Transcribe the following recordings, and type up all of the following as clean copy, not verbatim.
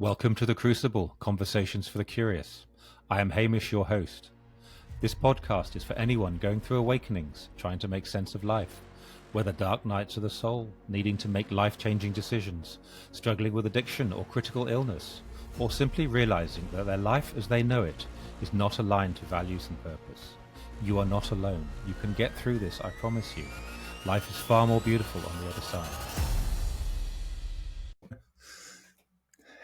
Welcome to The Crucible, Conversations for the Curious. I am Hamish, your host. This podcast is for anyone going through awakenings, trying to make sense of life, whether dark nights of the soul, needing to make life-changing decisions, struggling with addiction or critical illness, or simply realizing that their life as they know it is not aligned to values and purpose. You are not alone. You can get through this, I promise you. Life is far more beautiful on the other side.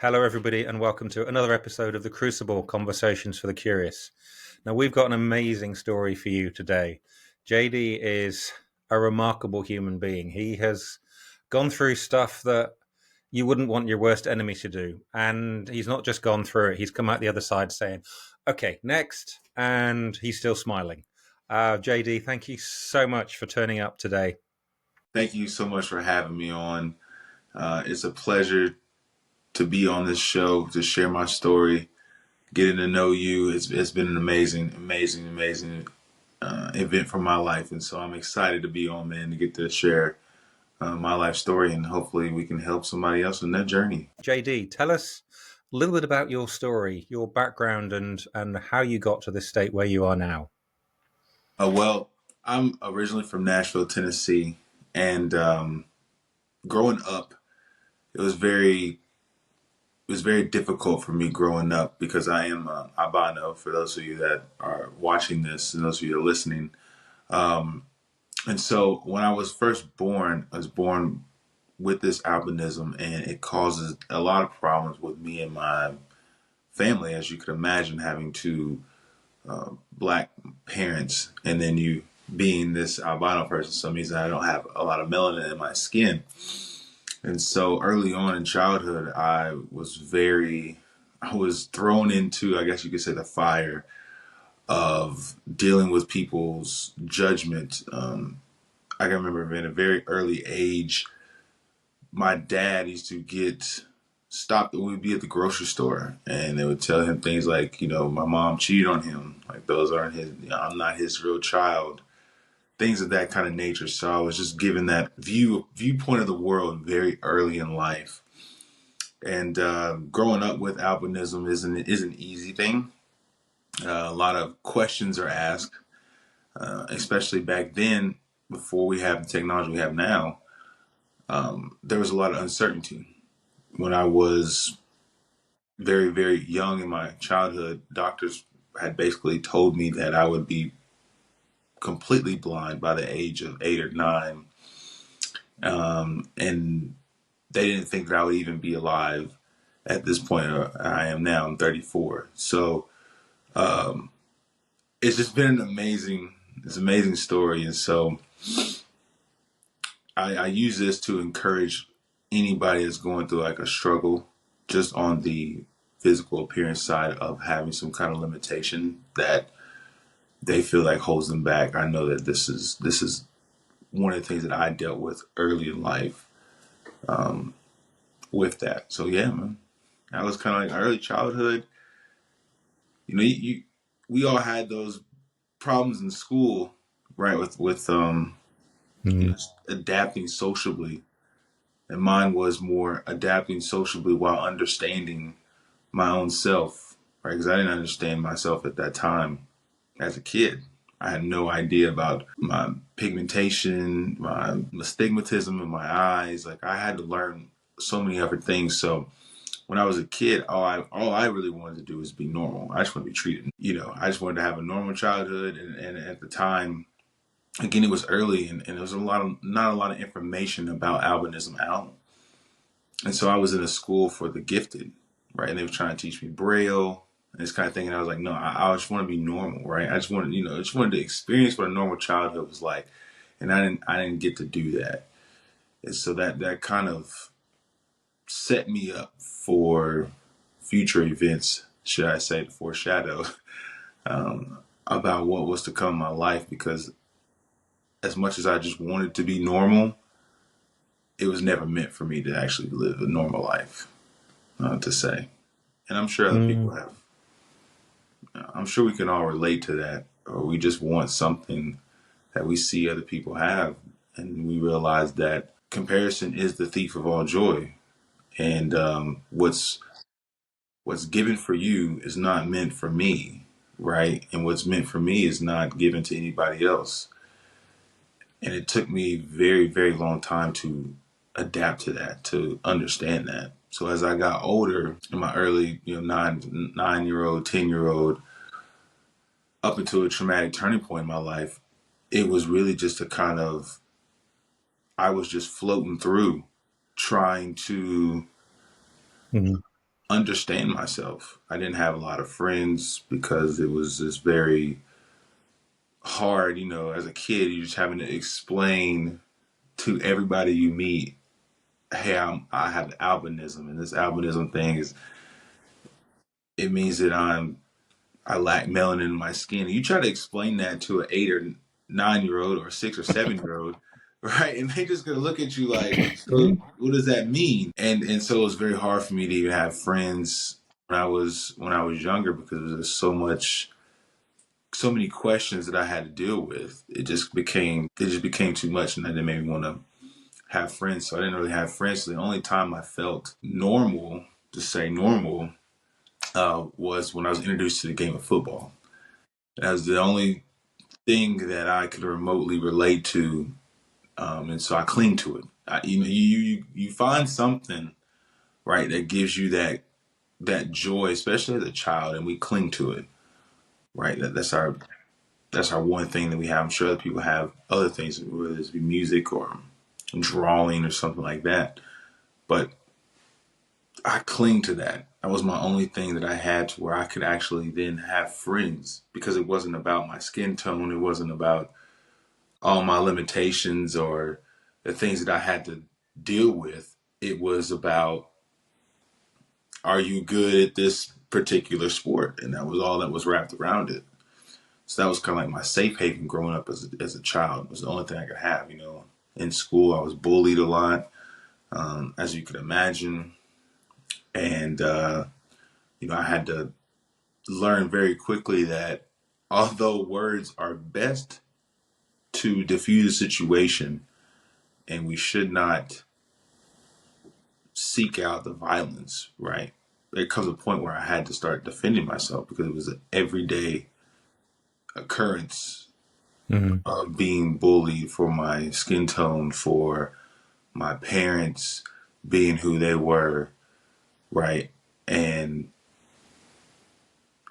Hello, everybody, and welcome to another episode of The Crucible, Conversations for the Curious. Now, we've got an amazing story for you today. JD is a remarkable human being. He has gone through stuff that you wouldn't want your worst enemy to do. And he's not just gone through it, he's come out the other side saying, okay, next. And he's still smiling. JD, thank you so much for turning up today. Thank you so much for having me on. It's a pleasure to be on this show, to share my story, getting to know you. It's been an amazing event for my life. And so I'm excited to be on, man, to get to share my life story, and hopefully we can help somebody else in their journey. JD, tell us a little bit about your story, your background, and how you got to this state where you are now. Well, I'm originally from Nashville, Tennessee, and growing up, it was very difficult for me growing up because I am albino, for those of you that are watching this and those of you that are listening. And so when I was first born, I was born with this albinism, and it causes a lot of problems with me and my family, as you could imagine, having two black parents, and then you being this albino person. So it means that I don't have a lot of melanin in my skin. And so early on in childhood, I was thrown into, I guess you could say, the fire of dealing with people's judgment. I can remember at a very early age, my dad used to get stopped. We'd be at the grocery store, and they would tell him things like, my mom cheated on him. Like, those aren't his, I'm not his real child. Things of that kind of nature. So I was just given that viewpoint of the world very early in life. And growing up with albinism is an easy thing. A lot of questions are asked, especially back then, before we have the technology we have now. There was a lot of uncertainty. When I was very, very young in my childhood, doctors had basically told me that I would be completely blind by the age of 8 or 9. And they didn't think that I would even be alive at this point. I am now. I'm 34. So it's just been an amazing story. And so I use this to encourage anybody that's going through like a struggle just on the physical appearance side of having some kind of limitation that they feel like holds them back. I know that this is one of the things that I dealt with early in life with that. So yeah, man, that was kind of like early childhood. We all had those problems in school, right? With adapting sociably, and mine was more adapting sociably while understanding my own self, right? Because I didn't understand myself at that time as a kid. I had no idea about my pigmentation, my astigmatism in my eyes. Like, I had to learn so many other things. So when I was a kid, all I really wanted to do was be normal. I just want to be treated. I just wanted to have a normal childhood. And at the time, again, it was early, and there was not a lot of information about albinism out. And so I was in a school for the gifted, right? And they were trying to teach me Braille and this kind of thing. And I was like, no, I just want to be normal, right? I just wanted to experience what a normal childhood was like. And I didn't get to do that. And so that kind of set me up for future events, should I say, to foreshadow about what was to come in my life. Because as much as I just wanted to be normal, it was never meant for me to actually live a normal life, to say. And I'm sure other people have. I'm sure we can all relate to that, or we just want something that we see other people have, and we realize that comparison is the thief of all joy. And what's what's given for you is not meant for me, right? And what's meant for me is not given to anybody else. And it took me very, very long time to adapt to that, to understand that. So as I got older, in my early, 9-year old, 10-year old, up until a traumatic turning point in my life, it was really just a kind of, I was just floating through, trying to Mhm. understand myself. I didn't have a lot of friends because it was just very hard, as a kid, you're just having to explain to everybody you meet, hey, I have albinism, and this albinism thing it means that I lack melanin in my skin. And you try to explain that to an 8 or 9-year old or a 6 or 7-year old, right? And they just gonna look at you like, so what does that mean? And so it was very hard for me to even have friends when I was younger because there was so many questions that I had to deal with. It just became too much, and that it made me want to have friends. So I didn't really have friends. So the only time I felt normal, to say normal, was when I was introduced to the game of football. That was the only thing that I could remotely relate to, and so I cling to it. You find something, right, that gives you that joy, especially as a child, and we cling to it, right. That's our one thing that we have. I'm sure other people have other things, whether it's be music or drawing or something like that. But I cling to that. That was my only thing that I had to where I could actually then have friends because it wasn't about my skin tone. It wasn't about all my limitations or the things that I had to deal with. It was about, are you good at this particular sport? And that was all that was wrapped around it. So that was kind of like my safe haven growing up as a child. It was the only thing I could have. In school, I was bullied a lot, as you could imagine. And, I had to learn very quickly that although words are best to diffuse a situation and we should not seek out the violence, right? There comes a point where I had to start defending myself because it was an everyday occurrence Mhm. of being bullied for my skin tone, for my parents being who they were, right? And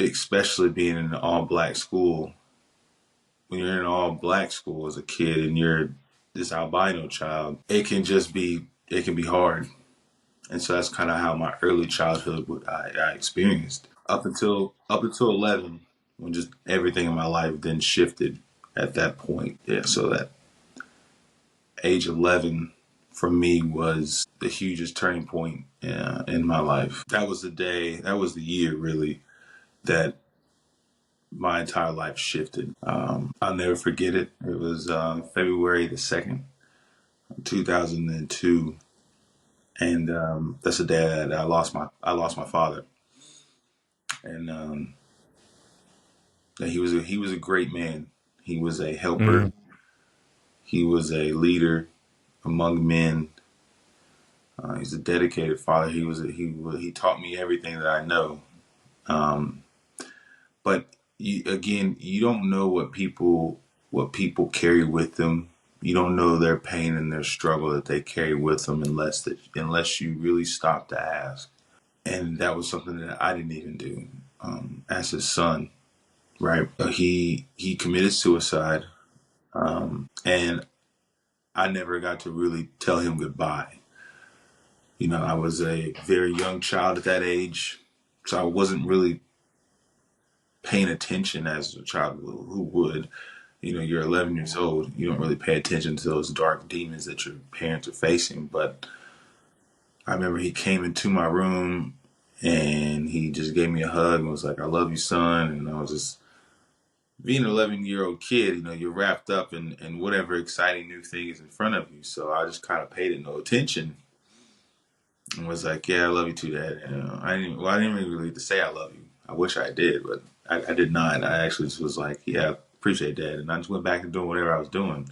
especially being in an all black school. When you're in an all black school as a kid and you're this albino child, it can be hard. And so that's kind of how my early childhood I experienced up until 11, when just everything in my life then shifted at that point. Yeah, so that age 11 for me was the hugest turning point in my life. That was the day, that was the year really that my entire life shifted. I'll never forget it. It was February the 2nd, 2002. And that's the day that I lost my father, and he was a great man. He was a helper. Mhm. He was a leader among men. He's a dedicated father. He taught me everything that I know. Um, but again, you don't know what people carry with them. You don't know their pain and their struggle that they carry with them unless you really stop to ask. And that was something that I didn't even do as his son. Right? He committed suicide, and I never got to really tell him goodbye. I was a very young child at that age, so I wasn't really paying attention as a child who would. You're 11 years old. You don't really pay attention to those dark demons that your parents are facing. But I remember he came into my room and he just gave me a hug and was like, "I love you, son." And I was just being an 11-year-old kid, you're wrapped up in whatever exciting new thing is in front of you. So I just kind of paid it no attention and was like, "Yeah, I love you too, Dad." And I didn't really need to say I love you. I wish I did, but I did not. I actually just was like, "Yeah, I appreciate that," and I just went back to doing whatever I was doing.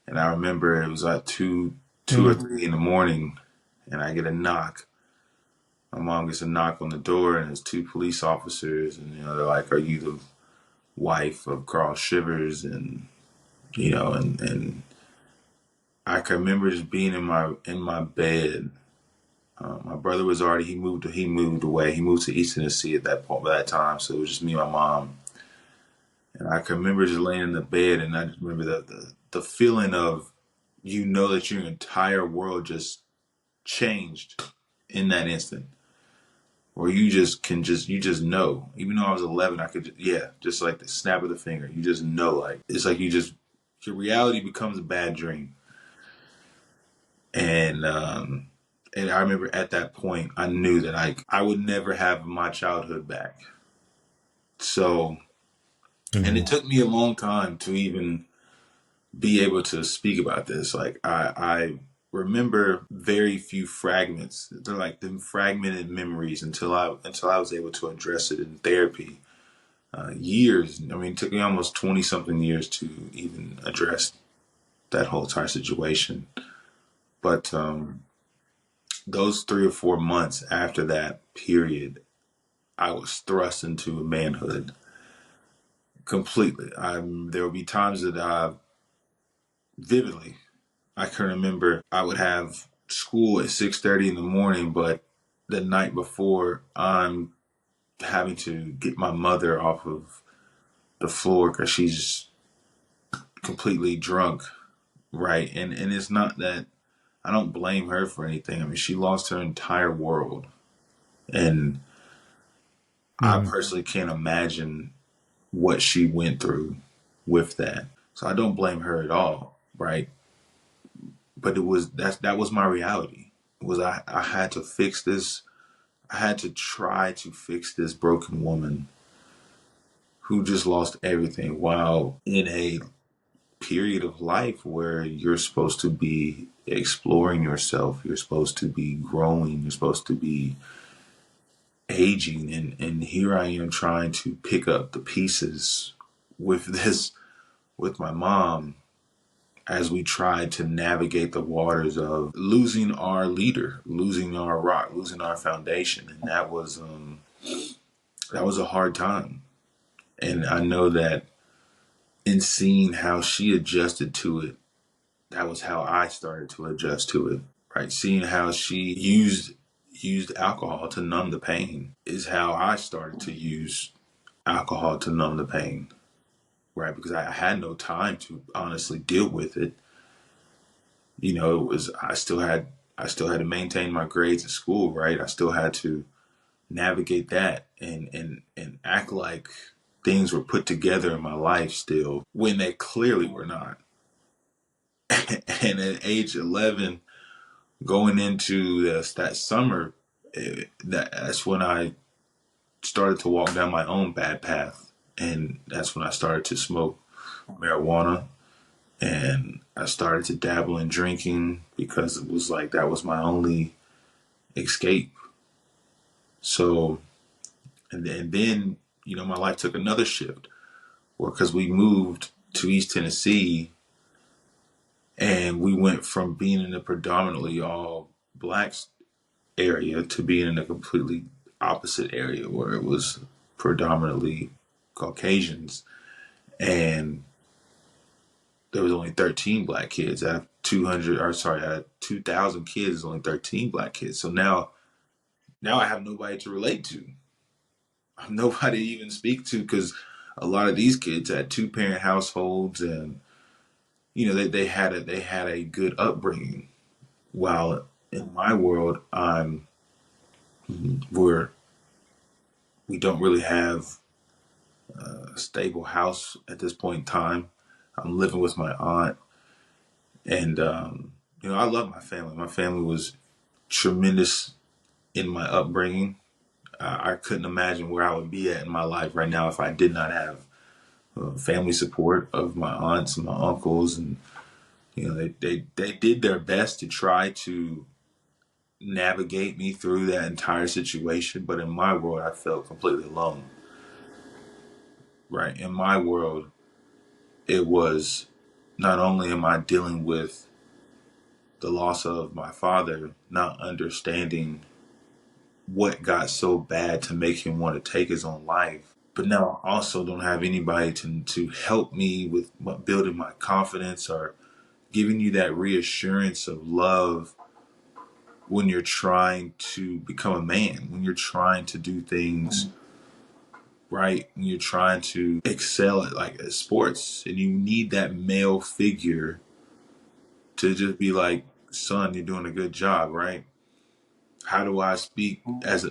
And I remember it was like two or Mhm. three in the morning, and I get a knock My mom gets a knock on the door, and there's two police officers, and they're like, "Are you the wife of Carl Shivers?" And and I can remember just being in my bed. My brother was already he moved away. He moved to East Tennessee at that point by that time, so it was just me and my mom. And I can remember just laying in the bed, and I just remember the feeling of that your entire world just changed in that instant, where you just know. Even though I was 11, I could just like the snap of the finger. You just know, like it's like your reality becomes a bad dream. And I remember at that point, I knew that I would never have my childhood back. So, and it Mm. took me a long time to even be able to speak about this. Like I remember very few fragments. They're like them fragmented memories until I was able to address it in therapy. Years. I mean, it took me almost 20 something years to even address that whole entire situation. But those 3 or 4 months after that period, I was thrust into manhood completely. There would be times that vividly I can remember I would have school at 6:30 in the morning, but the night before I'm having to get my mother off of the floor because she's completely drunk, right? And it's not that I don't blame her for anything. I mean, she lost her entire world, and I Mm. personally can't imagine what she went through with that. So I don't blame her at all, right? But that was my reality. Was I had to fix this. I had to try to fix this broken woman who just lost everything while in a period of life where you're supposed to be exploring yourself, you're supposed to be growing, you're supposed to be aging, and here I am trying to pick up the pieces with this with my mom as we tried to navigate the waters of losing our leader, losing our rock, losing our foundation. And that was a hard time. And I know that in seeing how she adjusted to it, that was how I started to adjust to it. Right? Seeing how she used alcohol to numb the pain is how I started to use alcohol to numb the pain. Right? Because I had no time to honestly deal with it. It was I still had to maintain my grades at school, right? I still had to navigate that and act like things were put together in my life still when they clearly were not. And at age 11, going into that summer, that's when I started to walk down my own bad path, and that's when I started to smoke marijuana, and I started to dabble in drinking because it was like that was my only escape. So, and then my life took another shift, or because we moved to East Tennessee, and we went from being in a predominantly all black area to being in a completely opposite area where it was predominantly Caucasians, and there was only 13 black kids out of 200, or sorry, out of 2,000 kids, there's only 13 black kids. So now I have nobody to relate to. I have nobody to even speak to because a lot of these kids had two-parent households, and they had a good upbringing. While in my world, where we don't really have a stable house at this point in time. I'm living with my aunt, and I love my family. My family was tremendous in my upbringing. I couldn't imagine where I would be at in my life right now if I did not have family support of my aunts and my uncles, and they did their best to try to navigate me through that entire situation. But in my world, I felt completely alone. Right, in my world, it was not only am I dealing with the loss of my father, not understanding what got so bad to make him want to take his own life. But now I also don't have anybody to help me with building my confidence or giving you that reassurance of love when you're trying to become a man, when you're trying to do things right, when you're trying to excel at like at sports, and you need that male figure to just be like, son, you're doing a good job, right? How do I speak as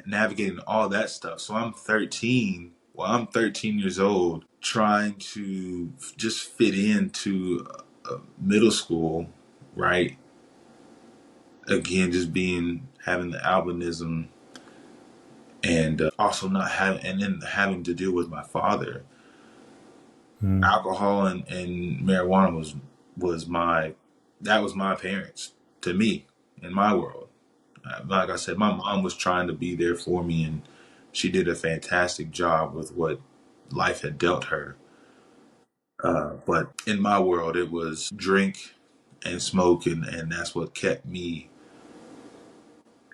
navigating all that stuff? So I'm 13. Well, I'm 13 years old, trying to just fit into middle school, right? Again, just having the albinism, and also not having, and then having to deal with my father. Mm. Alcohol and marijuana was my that was my parents to me in my world. Like I said, my mom was trying to be there for me, and she did a fantastic job with what life had dealt her. But in my world, it was drink and smoke, and that's what kept me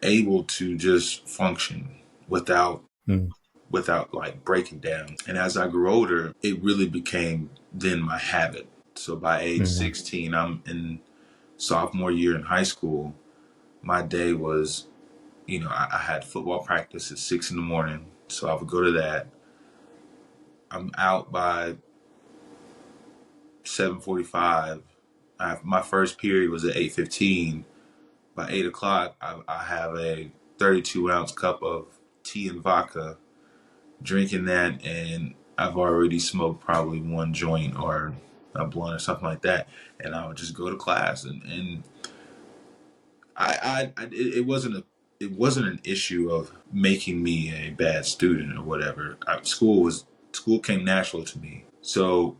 able to just function without Mm. without like breaking down. And as I grew older, it really became then my habit. So by age Mm. 16, I'm in sophomore year in high school. My day was, I had football practice at 6 in the morning. So I would go to that. I'm out by 7:45. My first period was at 8:15. By 8 o'clock, I have a 32-ounce cup of tea and vodka, drinking that, and I've already smoked probably one joint or a blunt or something like that, and I would just go to class, and it wasn't an issue of making me a bad student or whatever. School came natural to me. So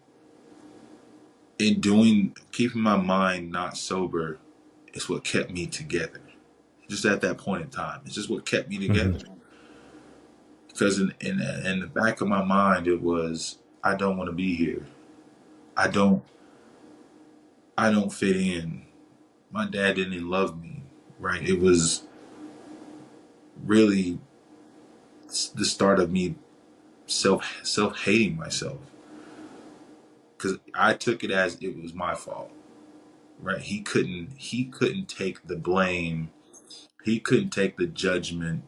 in keeping my mind not sober is what kept me together. Just at that point in time, it's just what kept me together. Mm. Because in the back of my mind, it was, I don't want to be here. I don't I don't fit in. My dad didn't love me, right? It was really the start of me self hating myself, because I took it as it was my fault, right? He couldn't take the blame. He couldn't take the judgment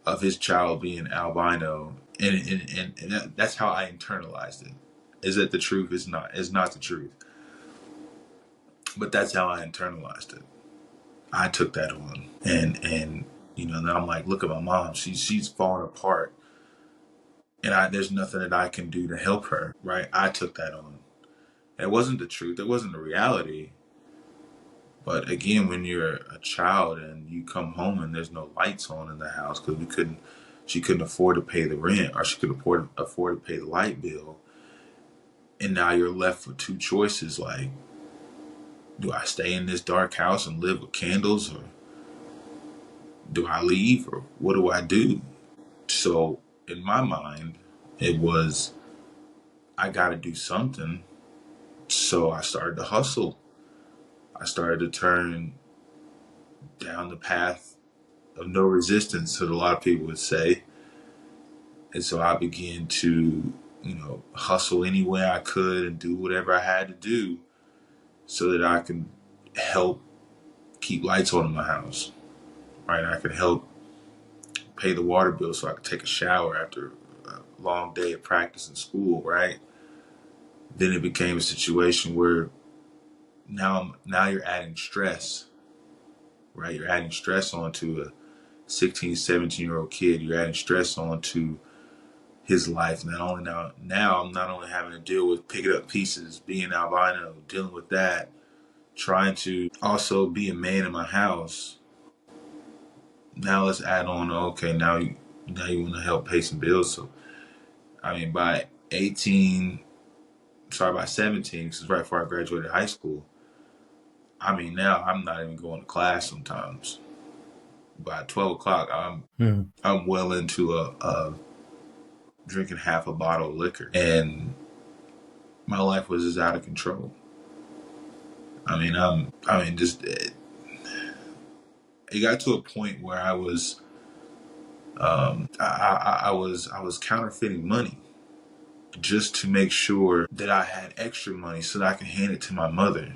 of his child being albino, and that's how I internalized it. Is that the truth? It's not. It's not the truth. But that's how I internalized it. I took that on, and now I'm like, look at my mom. She's falling apart, and there's nothing that I can do to help her. Right? I took that on. It wasn't the truth. It wasn't the reality. But again, when you're a child and you come home and there's no lights on in the house because she couldn't afford to pay the rent, or she could afford to pay the light bill, and now you're left with two choices: like, do I stay in this dark house and live with candles, or do I leave, or what do I do? So in my mind, it was, I got to do something. So I started to hustle. I started to turn down the path of no resistance, that a lot of people would say. And so I began to, hustle any way I could and do whatever I had to do so that I can help keep lights on in my house, right? I could help pay the water bill so I could take a shower after a long day of practice in school, right? Then it became a situation where now you're adding stress, right? You're adding stress onto a 16, 17-year-old kid. You're adding stress onto his life. Now I'm not only having to deal with picking up pieces, being albino, dealing with that, trying to also be a man in my house. Now let's add on, okay, now you want to help pay some bills. So I mean, by 17, because it's right before I graduated high school. I mean, now I'm not even going to class sometimes. By 12 o'clock, Mm. I'm well into a drinking half a bottle of liquor, and my life was just out of control. Just it got to a point where I was I was counterfeiting money just to make sure that I had extra money so that I can hand it to my mother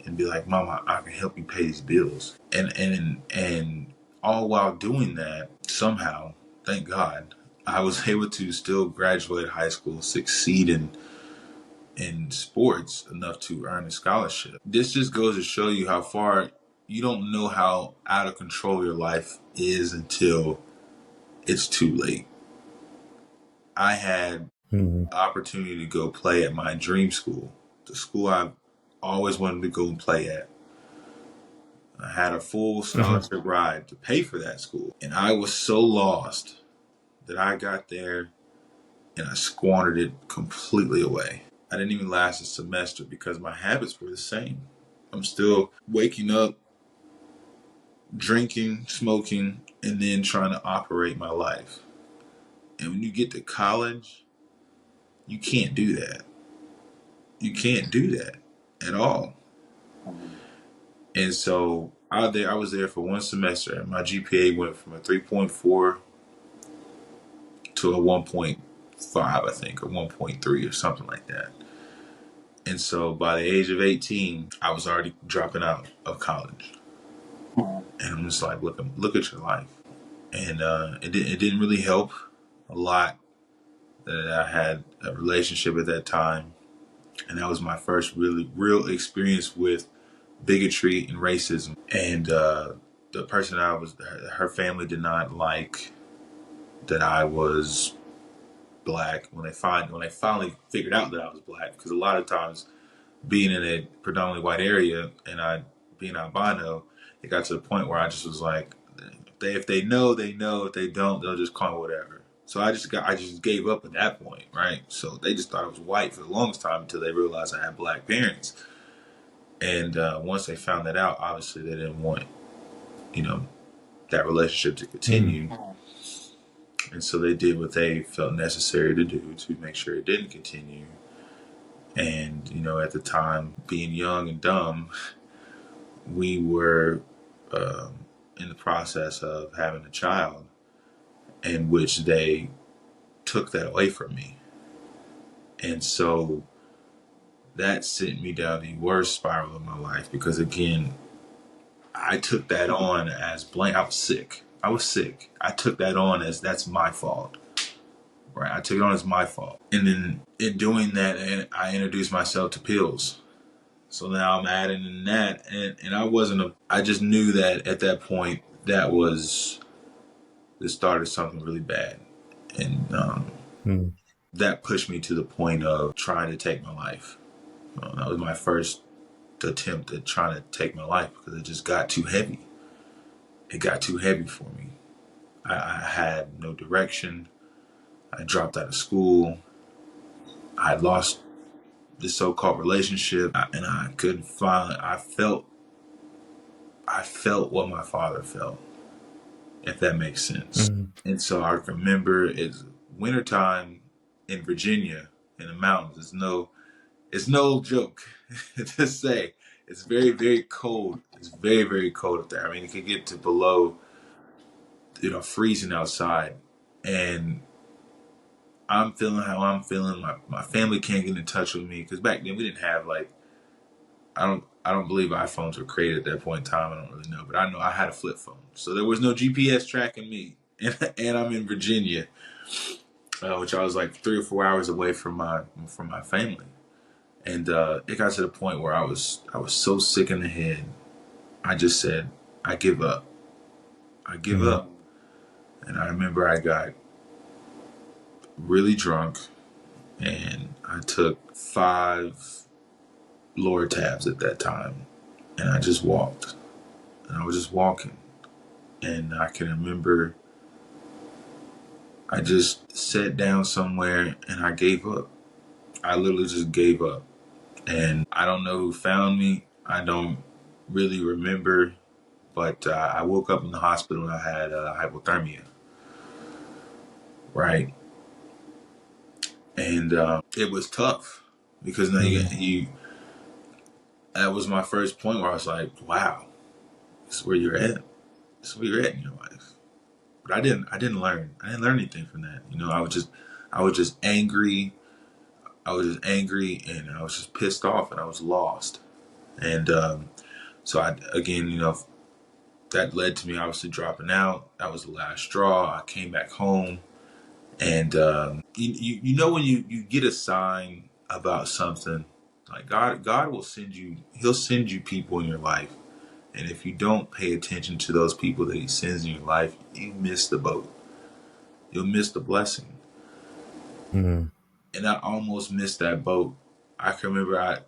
and be like, Mama, I can help you pay these bills. And all while doing that, somehow, thank God, I was able to still graduate high school, succeed in sports enough to earn a scholarship. This just goes to show you how far you don't know how out of control your life is until it's too late. I had Mm. the opportunity to go play at my dream school, the school I always wanted to go and play at. I had a full Hmm. scholarship ride to pay for that school. And I was so lost that I got there and I squandered it completely away. I didn't even last a semester because my habits were the same. I'm still waking up, drinking, smoking, and then trying to operate my life. And when you get to college, you can't do that. You can't do that at all. And so I was there for one semester, and my GPA went from a 3.4 to a 1.5, I think, or 1.3 or something like that. And so by the age of 18, I was already dropping out of college. And I'm just like, look at your life. And it didn't really help a lot that I had a relationship at that time. And that was my first really real experience with bigotry and racism. And the person I was, her family did not like that I was black when they finally figured out that I was black, because a lot of times being in a predominantly white area and I being albino, it got to the point where I just was like, if they know, they know. If they don't, they'll just call me whatever. So I just gave up at that point, right? So they just thought I was white for the longest time until they realized I had black parents. And once they found that out, obviously they didn't want, you know, that relationship to Mm. continue. And so they did what they felt necessary to do to make sure it didn't continue. And, at the time, being young and dumb, we were in the process of having a child, in which they took that away from me. And so that sent me down the worst spiral of my life, because, again, I took that on as blame. I was sick. I took that on as that's my fault. Right? I took it on as my fault. And then in doing that, I introduced myself to pills. So now I'm adding in that, and I just knew that at that point that was the start of something really bad, and Mm. that pushed me to the point of trying to take my life. That was my first attempt at trying to take my life, because it just got too heavy. It got too heavy for me. I had no direction. I dropped out of school. I lost this so-called relationship, and I couldn't find. I felt what my father felt, if that makes sense. Mm. And so I remember it's wintertime in Virginia in the mountains. It's no joke to say. It's very, very cold. It's very, very cold up there. I mean, it could get to below, freezing outside. And I'm feeling how I'm feeling. My family can't get in touch with me, because back then we didn't have, like, I don't believe iPhones were created at that point in time. I don't really know, but I know I had a flip phone, so there was no GPS tracking me, and I'm in Virginia, which I was like 3 or 4 hours away from my family, and it got to the point where I was so sick in the head. I just said, I give up. I give Mm. up. And I remember I got really drunk, and I took 5 Lortabs at that time, and I just walked, and I was just walking. And I can remember I just sat down somewhere and I gave up. I literally just gave up. And I don't know who found me. I don't really remember. But I woke up in the hospital and I had hypothermia. Right. And it was tough, because now Mm. that was my first point where I was like, wow, this is where you're at. This is where you're at in your life. But I didn't learn. I didn't learn anything from that. I was just angry. I was just angry, and I was just pissed off, and I was lost. And so I again, that led to me obviously dropping out. That was the last straw. I came back home, and when you get a sign about something, like God will send you. He'll send you people in your life, and if you don't pay attention to those people that He sends in your life, you miss the boat. You'll miss the blessing. Mm. And I almost missed that boat. I can remember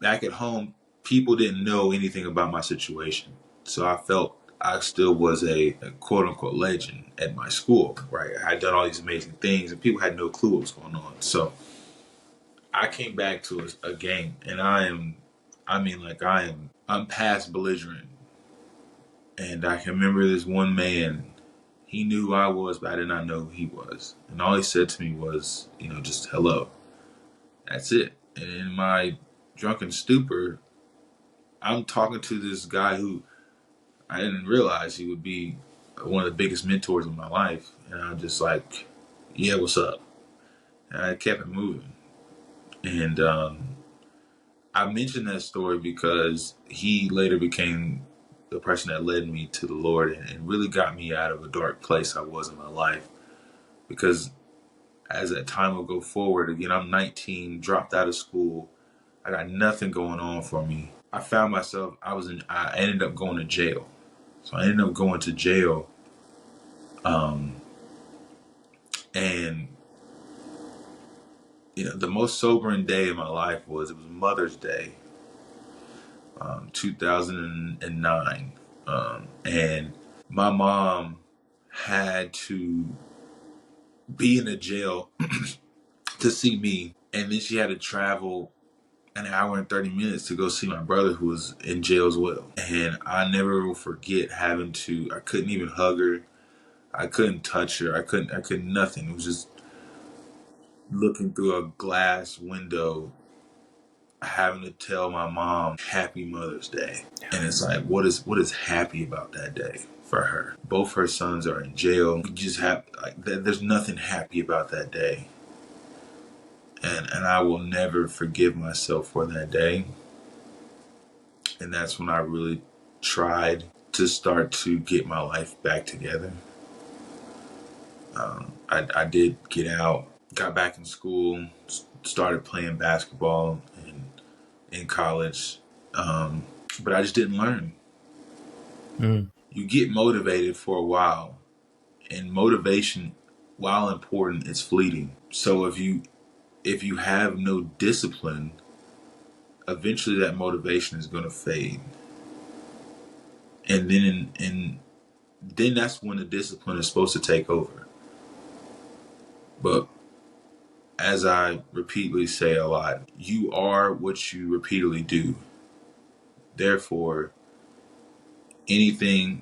back at home, people didn't know anything about my situation. So I felt I still was a quote unquote legend at my school, right? I had done all these amazing things and people had no clue what was going on. So I came back to a game and I'm past belligerent. And I can remember this one man, he knew who I was, but I did not know who he was. And all he said to me was, just hello. That's it. And in my drunken stupor, I'm talking to this guy who I didn't realize he would be one of the biggest mentors in my life. And I'm just like, yeah, what's up? And I kept it moving. And I mentioned that story because he later became the person that led me to the Lord and really got me out of a dark place I was in my life. Because as that time will go forward, again, I'm 19, dropped out of school. I got nothing going on for me. I found myself, I ended up going to jail. So I ended up going to jail. And the most sobering day of my life was Mother's Day, 2009. And my mom had to be in a jail to see me. And then she had to travel an hour and 30 minutes to go see my brother who was in jail as well. And I never will forget I couldn't even hug her. I couldn't touch her. I couldn't nothing. It was just looking through a glass window, having to tell my mom Happy Mother's Day. And it's like, what is happy about that day for her? Both her sons are in jail. You just have there's nothing happy about that day. And I will never forgive myself for that day. And that's when I really tried to start to get my life back together. I did get out, got back in school, started playing basketball in college, but I just didn't learn. You get motivated for a while, and motivation, while important, is fleeting. So if you have no discipline, eventually that motivation is going to fade, and then that's when the discipline is supposed to take over. But as I repeatedly say a lot, you are what you repeatedly do. Therefore,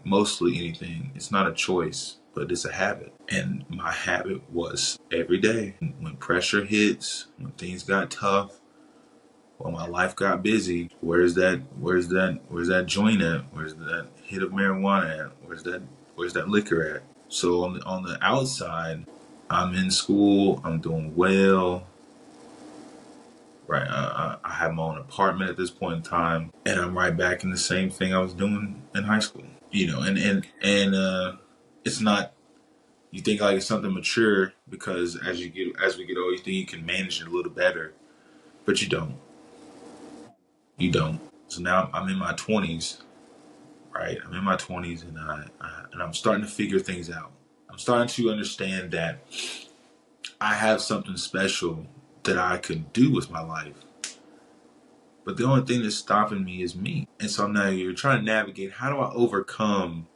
mostly anything, it's not a choice, but it's a habit. And my habit was every day. When pressure hits, when things got tough, when my life got busy, where's that joint at? Where's that hit of marijuana at? Where's that liquor at? So on the outside, I'm in school, I'm doing well. Right, I have my own apartment at this point in time, and I'm right back in the same thing I was doing in high school. And it's not. You think like it's something mature because as we get older, you think you can manage it a little better, but you don't. You don't. So now I'm in my 20s, right? I'm in my 20s, and I'm starting to figure things out. I'm starting to understand that I have something special that I could do with my life. But the only thing that's stopping me is me. And so now you're trying to navigate, how do I overcome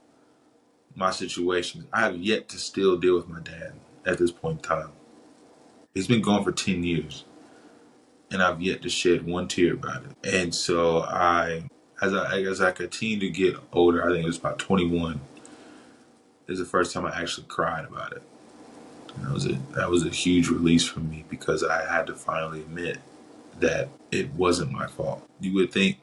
my situations? I have yet to still deal with my dad at this point in time. He's been gone for 10 years. And I've yet to shed one tear about it. And so as I continue to get older, I think it was about 21, is the first time I actually cried about it. And that was a huge release for me because I had to finally admit that it wasn't my fault. You would think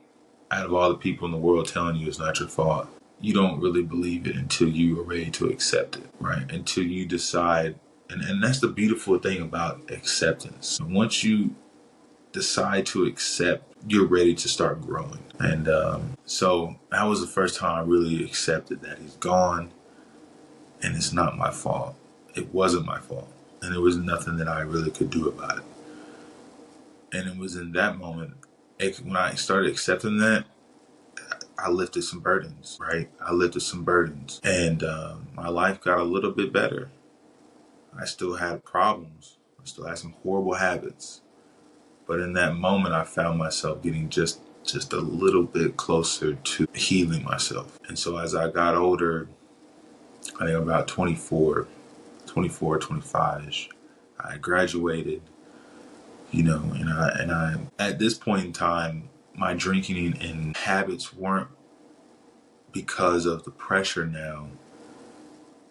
out of all the people in the world telling you it's not your fault, you don't really believe it until you are ready to accept it, right? Until you decide, and that's the beautiful thing about acceptance. Once you decide to accept, you're ready to start growing. And so that was the first time I really accepted that he's gone, and it's not my fault. It wasn't my fault, and there was nothing that I really could do about it. And it was in that moment, when I started accepting that, I lifted some burdens, right? I lifted some burdens, and my life got a little bit better. I still had problems. I still had some horrible habits, but in that moment, I found myself getting just a little bit closer to healing myself. And so as I got older, I think about 24, 25ish, I graduated, and I at this point in time, my drinking and habits weren't because of the pressure now.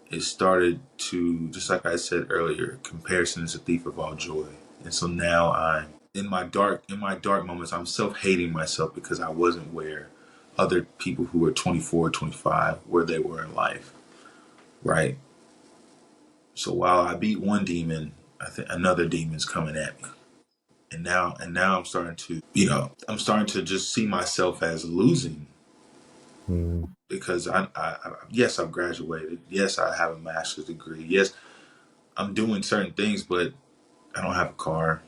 It started to, just like I said earlier, comparison is a thief of all joy. And so now I'm in my dark moments, I'm self-hating myself because I wasn't where other people who were 24, 25, where they were in life, right? So while I beat one demon, I think another demon's coming at me. And now I'm starting to just see myself as losing Mm. because yes, I've graduated. Yes, I have a master's degree. Yes, I'm doing certain things, but I don't have a car,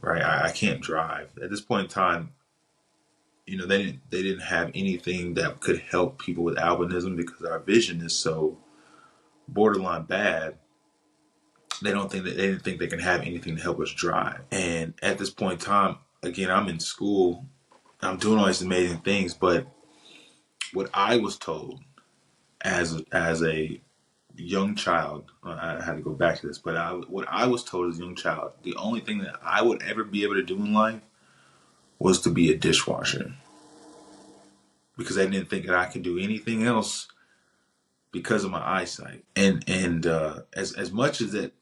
right? I can't drive. At this point in time, they didn't have anything that could help people with albinism because our vision is so borderline bad. They didn't think they can have anything to help us drive. And at this point in time, again, I'm in school. I'm doing all these amazing things, but what I was told as a young child, I had to go back to this, but what I was told as a young child, the only thing that I would ever be able to do in life was to be a dishwasher, because I didn't think that I could do anything else because of my eyesight. And as much as it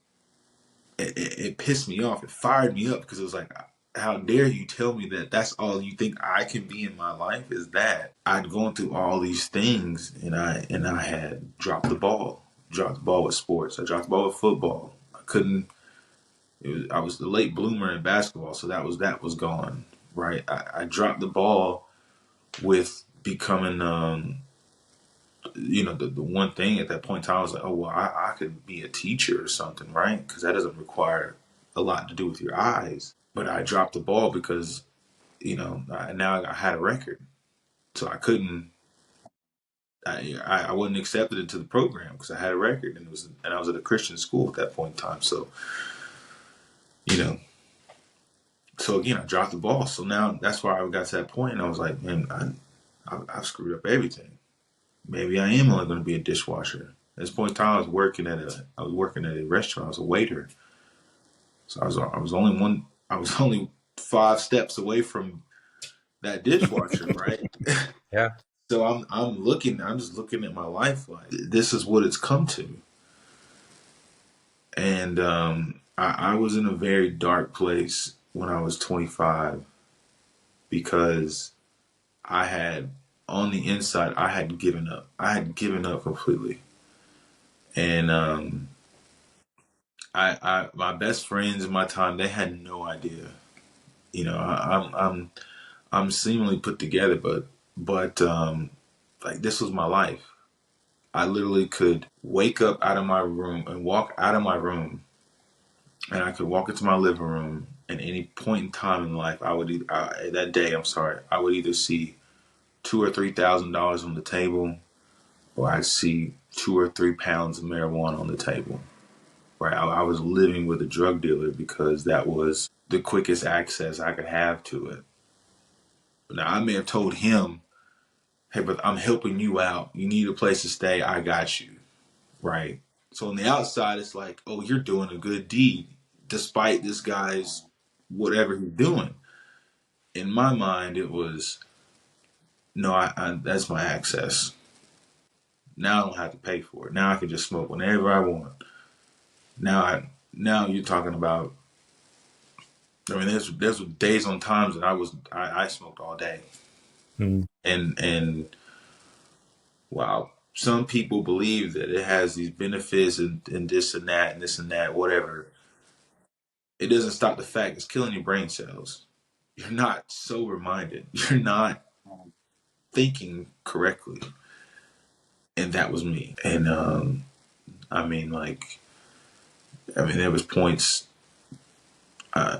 pissed me off, it fired me up, because it was like, how dare you tell me that that's all you think I can be in my life, is that I'd gone through all these things, and I had dropped the ball with sports. I dropped the ball with football. I couldn't. I was the late bloomer in basketball, so that was gone. Right. I dropped the ball with becoming the one thing at that point in time. I was like, oh well, I could be a teacher or something, right? Because that doesn't require a lot to do with your eyes. But I dropped the ball because now I had a record, so I couldn't. I wasn't accepted into the program because I had a record, and I was at a Christian school at that point in time. So you know, so again, I dropped the ball. So now that's why I got to that point, and I was like, man, I've screwed up everything. Maybe I am only going to be a dishwasher. At this point in time, I was working at a restaurant. I was a waiter. So I was only 5 steps away from that dishwasher, right? Yeah. So I'm just looking at my life like this is what it's come to. And I was in a very dark place when I was 25, because I had, on the inside, I had given up. I had given up completely. And my best friends in my time, they had no idea. I'm seemingly put together, but like, this was my life. I literally could wake up out of my room and walk out of my room, and I could walk into my living room. At any point in time in life, that day, I'm sorry, I would either see $2,000 or $3,000 on the table, or I'd see 2 or 3 pounds of marijuana on the table. Right, I was living with a drug dealer because that was the quickest access I could have to it. Now, I may have told him, hey, but I'm helping you out. You need a place to stay. I got you. Right. So on the outside, it's like, oh, you're doing a good deed despite this guy's whatever he's doing. In my mind, it was, no, that's my access. Now I don't have to pay for it. Now I can just smoke whenever I want. Now you're talking about, I mean, there's days on times that I smoked all day. Mm. And While some people believe that it has these benefits and this and that, whatever, it doesn't stop the fact it's killing your brain cells. You're not sober minded. You're not thinking correctly. And that was me. And I mean, like, there was points. Uh,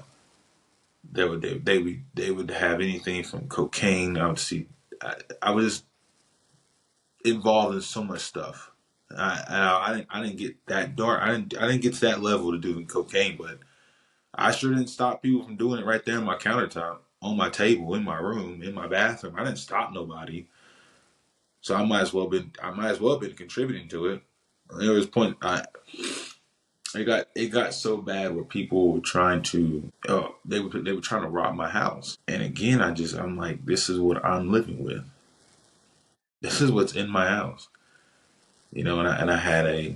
they would have anything from cocaine. I would see. I was involved in so much stuff. I didn't get that dark. I didn't get to that level to do cocaine, but I sure didn't stop people from doing it right there on my countertop, on my table, in my room, in my bathroom. I didn't stop nobody, so I might as well been contributing to it. There was a point it got so bad where people were trying to they were trying to rob my house, and again I'm like, this is what I'm living with. This is what's in my house, you know. And I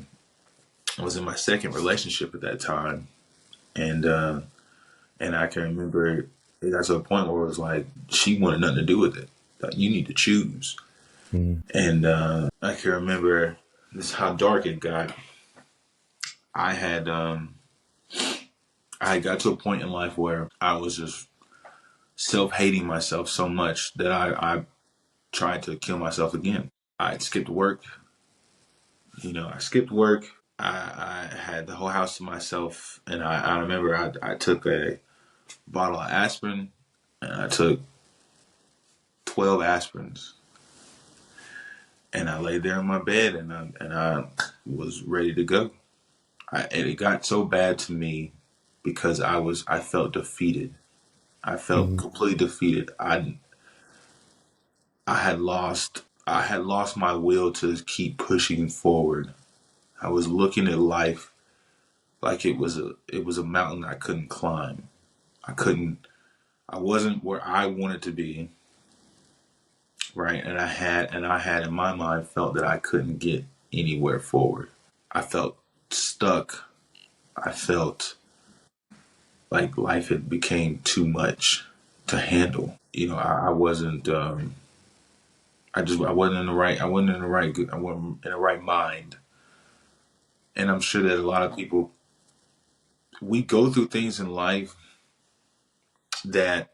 was in my second relationship at that time, and I can remember it got to a point where it was like she wanted nothing to do with it. Like, you need to choose. And I can remember this is how dark it got. I had I got to a point in life where I was just self-hating myself so much that I tried to kill myself again. I skipped work. You know, I skipped work. I had the whole house to myself, and I remember I took a bottle of aspirin, and I took 12 aspirins, and I laid there in my bed, and I was ready to go. And it got so bad to me because I felt defeated. I felt completely defeated. I had lost my will to keep pushing forward. I was looking at life like it was a mountain I couldn't climb. I wasn't where I wanted to be, right? And I had in my mind felt that I couldn't get anywhere forward. I felt stuck. I felt like life had became too much to handle. You know, I wasn't I wasn't in the right I wasn't in the right mind. And I'm sure that a lot of people, we go through things in life that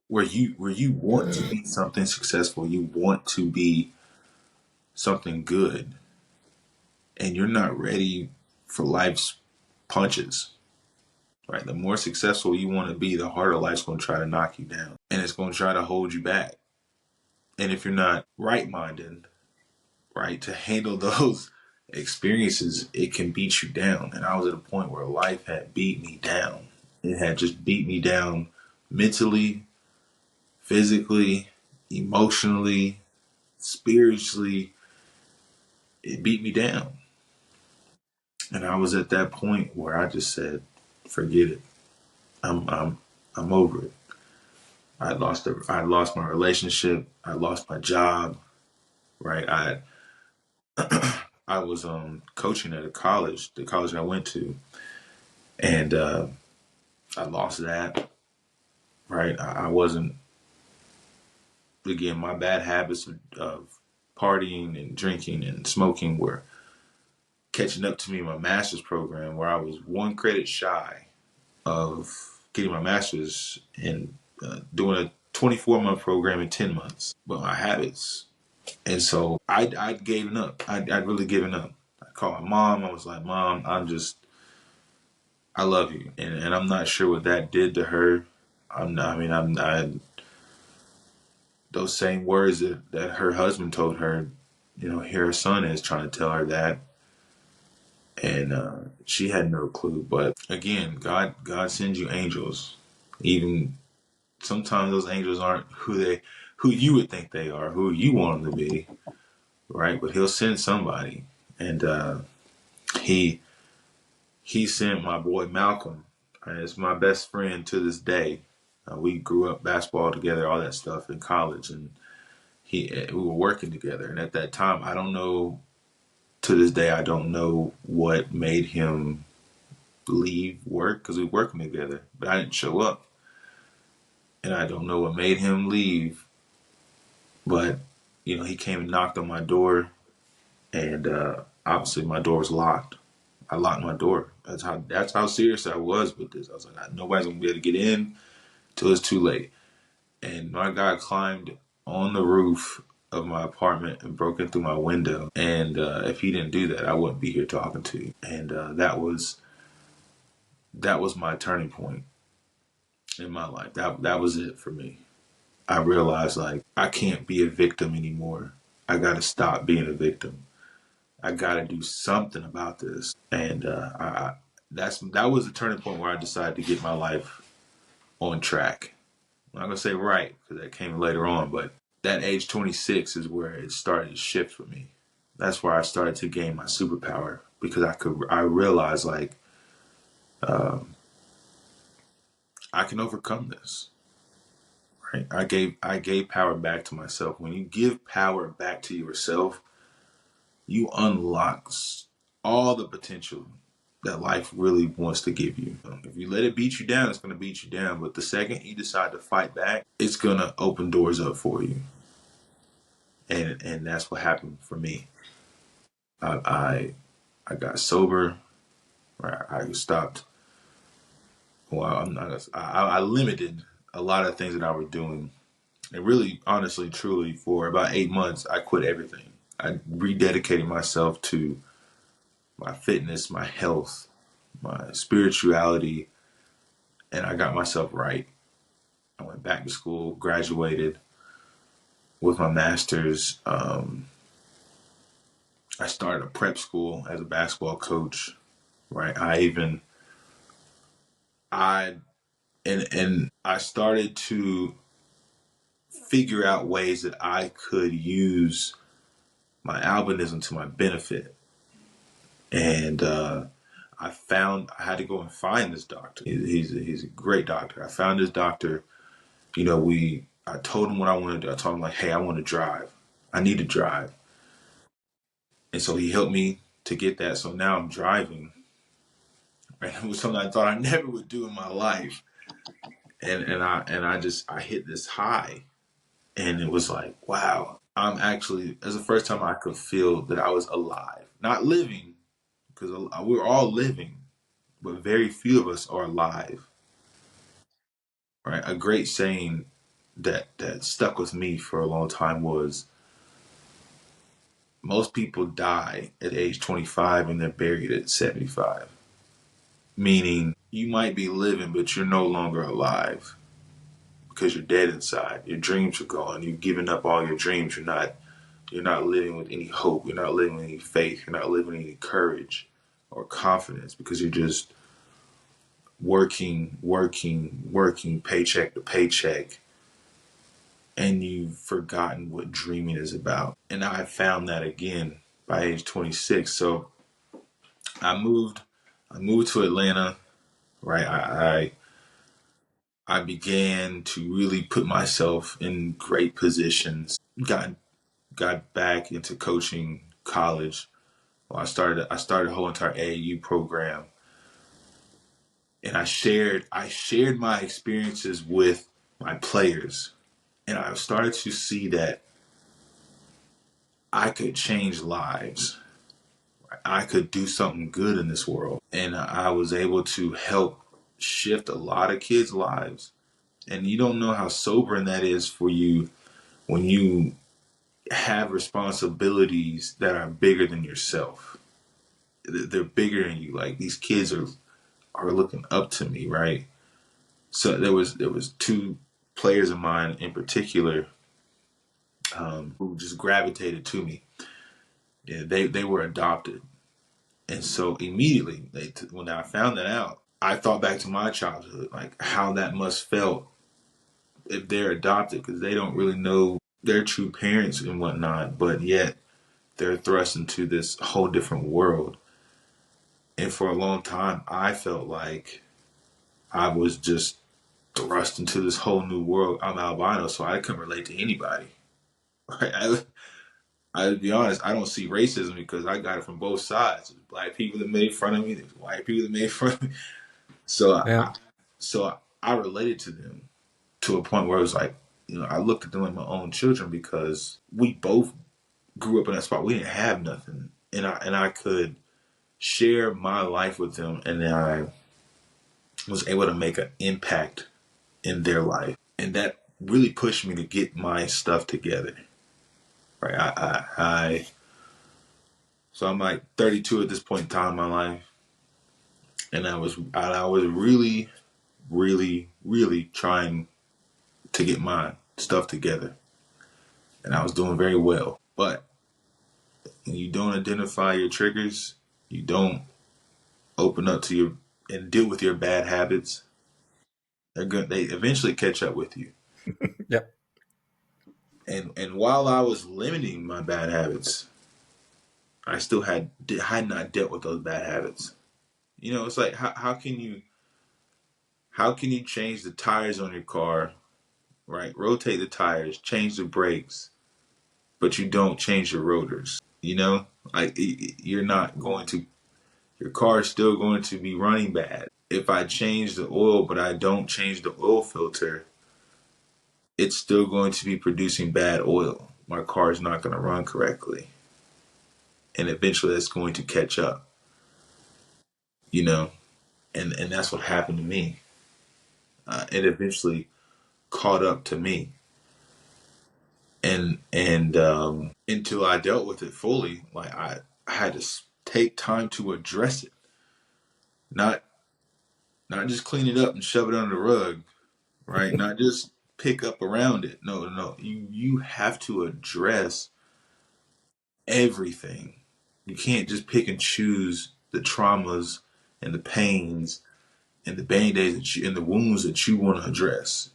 where you want to be something successful, you want to be something good, and you're not ready for life's punches. Right? The more successful you want to be, the harder life's going to try to knock you down, and it's going to try to hold you back. And if you're not right-minded, right, to handle those experiences, it can beat you down. And I was at a point where life had beat me down. It had just beat me down mentally, physically, emotionally, spiritually. It beat me down. And I was at that point where I just said, forget it. I'm over it. I lost my relationship. I lost my job. Right. I was coaching at the college I went to, and I lost that. Right. I wasn't, again, my bad habits of partying and drinking and smoking were catching up to me in my master's program, where I was one credit shy of getting my master's and doing a 24-month program in 10 months. But my habits. And so I'd given up. I'd really given up. I called my mom. I was like, Mom, I love you. And I'm not sure what that did to her. I'm not, those same words that her husband told her, you know, here her son is trying to tell her that. And she had no clue. But again, God sends you angels. Even sometimes those angels aren't who you would think they are, who you want them to be, right? But He'll send somebody. And he he sent my boy Malcolm. It's my best friend to this day. We grew up basketball together, all that stuff in college, and we were working together. And at that time, I don't know. To this day, I don't know what made him leave work, because we were working together, but I didn't show up, and I don't know what made him leave. But he came and knocked on my door, and obviously my door was locked. I locked my door. That's how serious I was with this. I was like, nobody's gonna be able to get in till it's too late. And my guy climbed on the roof of my apartment and broke in through my window. And if he didn't do that, I wouldn't be here talking to you. And that was my turning point in my life. That was it for me. I realized like I can't be a victim anymore. I got to stop being a victim. I got to do something about this. And that was the turning point where I decided to get my life on track. I'm not gonna say right because that came later on, but that age 26 is where it started to shift for me. That's where I started to gain my superpower because I realized like I can overcome this. Right? I gave power back to myself. When you give power back to yourself, you unlock all the potential that life really wants to give you. If you let it beat you down, it's going to beat you down. But the second you decide to fight back, it's going to open doors up for you. And that's what happened for me. I I got sober. Right? I stopped. Well, I'm not. I limited a lot of things that I was doing, and really, honestly, truly, for about 8 months, I quit everything. I rededicated myself to my fitness, my health, my spirituality, and I got myself right. I went back to school, graduated with my master's. I started a prep school as a basketball coach. Right. I and I started to figure out ways that I could use my albinism to my benefit. And I had to go and find this doctor. He's a great doctor. I found this doctor. I told him what I wanted to do. I told him like, hey, I want to drive. I need to drive. And so he helped me to get that. So now I'm driving. Right? It was something I thought I never would do in my life. And I hit this high. And it was like, wow, that's the first time I could feel that I was alive. Not living, because we're all living, but very few of us are alive. Right? A great saying that stuck with me for a long time was most people die at age 25 and they're buried at 75. Meaning you might be living, but you're no longer alive because you're dead inside. Your dreams are gone. You've given up all your dreams. You're not living with any hope. You're not living with any faith. You're not living with any courage or confidence because you're just working, working, working, paycheck to paycheck, and you've forgotten what dreaming is about. And I found that again by age 26. So I moved. I moved to Atlanta. Right. I began to really put myself in great positions. Got back into coaching college. Well, I started a whole entire AAU program, and I shared my experiences with my players, and I started to see that I could change lives. I could do something good in this world, and I was able to help shift a lot of kids' lives. And you don't know how sobering that is for you when you have responsibilities that are bigger than yourself. They're bigger than you. Like these kids are looking up to me, right? So there was two players of mine in particular who just gravitated to me. Yeah, they were adopted, and so immediately when I found that out, I thought back to my childhood, like how that must felt if they're adopted because they don't really know their true parents and whatnot, but yet they're thrust into this whole different world. And for a long time, I felt like I was just thrust into this whole new world. I'm albino, so I couldn't relate to anybody. Right? I'll be honest, I don't see racism because I got it from both sides. There's black people that made fun of me, there's white people that made fun of me. So Yeah. I related to them to a point where it was like, I look at them like my own children because we both grew up in that spot. We didn't have nothing, and I could share my life with them, and then I was able to make an impact in their life, and that really pushed me to get my stuff together. Right, so I'm like 32 at this point in time in my life, and I was really, really, really trying to get my stuff together, and I was doing very well. But when you don't identify your triggers, you don't open up to your and deal with your bad habits, they eventually catch up with you. Yep. And while I was limiting my bad habits, I still had not dealt with those bad habits. It's like how can you change the tires on your car, right? Rotate the tires, change the brakes, but you don't change your rotors. Like you're not going to. Your car is still going to be running bad. If I change the oil, but I don't change the oil filter, it's still going to be producing bad oil. My car is not going to run correctly. And eventually that's going to catch up, and that's what happened to me. It eventually caught up to me. And until I dealt with it fully, like I had to take time to address it, not just clean it up and shove it under the rug, right? Not just pick up around it. No, no. You have to address everything. You can't just pick and choose the traumas and the pains and the band-aids and the wounds that you want to address.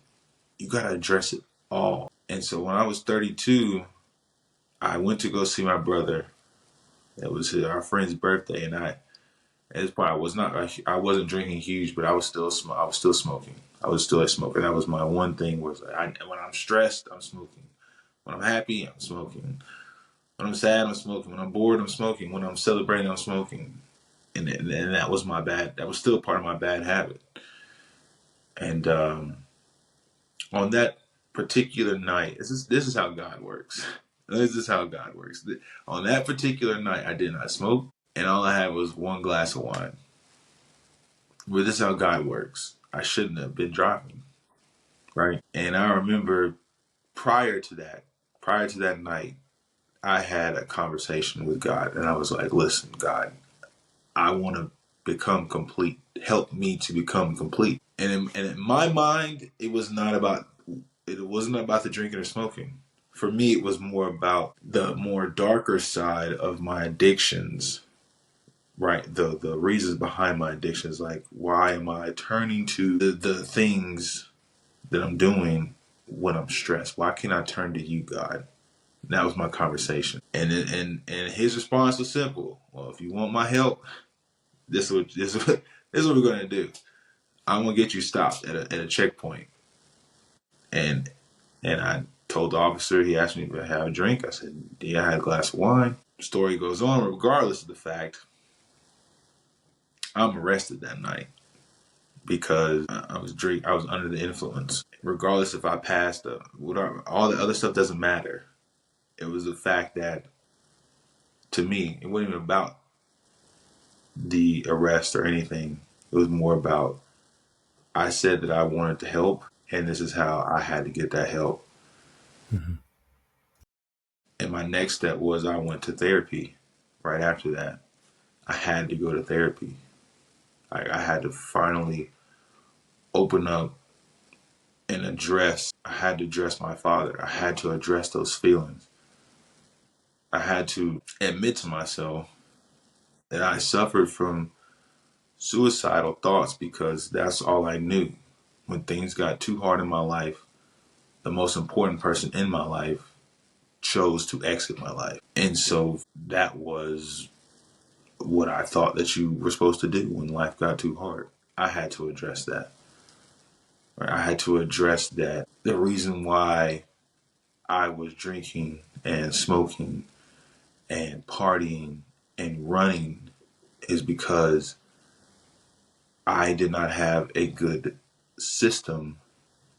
You got to address it all. And so when I was 32, I went to go see my brother. It was our friend's birthday, and at this point I wasn't drinking huge, but I was still smoking. I was still smoking. That was my one thing. Was when I'm stressed, I'm smoking. When I'm happy, I'm smoking. When I'm sad, I'm smoking. When I'm bored, I'm smoking. When I'm celebrating, I'm smoking. And that was my bad. That was still part of my bad habit. And on that particular night, this is how God works. This is how God works. On that particular night, I did not smoke, and all I had was one glass of wine. But this is how God works. I shouldn't have been driving, right? And I remember prior to that night, I had a conversation with God, and I was like, "Listen, God, I want to become complete. Help me to become complete." And in my mind, it wasn't about the drinking or smoking. For me, it was more about the more darker side of my addictions, right? The reasons behind my addictions, like why am I turning to the things that I'm doing when I'm stressed? Why can't I turn to you, God? And that was my conversation, and his response was simple. Well, if you want my help, this is what we're gonna do. I'm gonna get you stopped at a checkpoint, and I told the officer. He asked me if I have a drink. I said, "Yeah, I had a glass of wine." The story goes on. Regardless of the fact, I'm arrested that night because I was under the influence. Regardless if I passed whatever, all the other stuff doesn't matter. It was the fact that, to me, it wasn't even about the arrest or anything. It was more about, I said that I wanted to help, and this is how I had to get that help. Mm-hmm. And my next step was I went to therapy. Right after that, I had to go to therapy. I had to finally open up and address. I had to address my father. I had to address those feelings. I had to admit to myself that I suffered from suicidal thoughts because that's all I knew. When things got too hard in my life, the most important person in my life chose to exit my life. And so that was what I thought that you were supposed to do when life got too hard. I had to address that. Right? I had to address that. The reason why I was drinking and smoking and partying and running is because I did not have a good system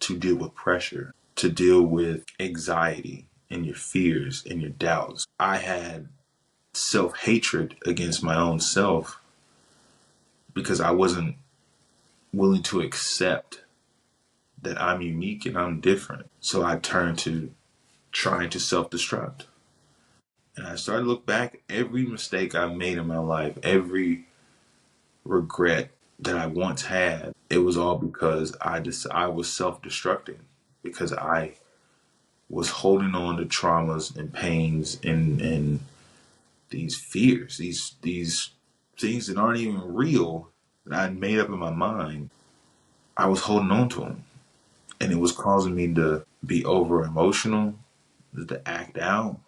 to deal with pressure, to deal with anxiety and your fears and your doubts. I had self-hatred against my own self because I wasn't willing to accept that I'm unique and I'm different. So I turned to trying to self-destruct. And I started to look back every mistake I made in my life, every regret that I once had, it was all because I was self-destructing because I was holding on to traumas and pains and these fears, these things that aren't even real that I made up in my mind. I was holding on to them, and it was causing me to be over emotional, to act out,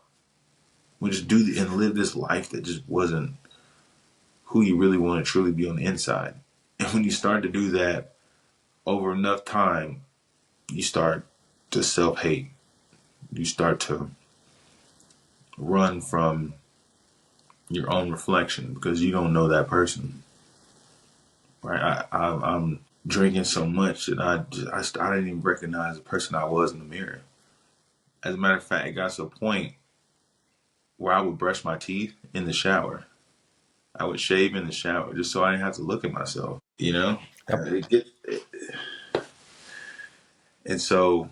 we just and live this life that just wasn't who you really want to truly be on the inside. And when you start to do that over enough time, you start to self hate. You start to run from your own reflection because you don't know that person. Right? I'm drinking so much that I didn't even recognize the person I was in the mirror. As a matter of fact, it got to a point where I would brush my teeth in the shower. I would shave in the shower just so I didn't have to look at myself. You know, Yep. and so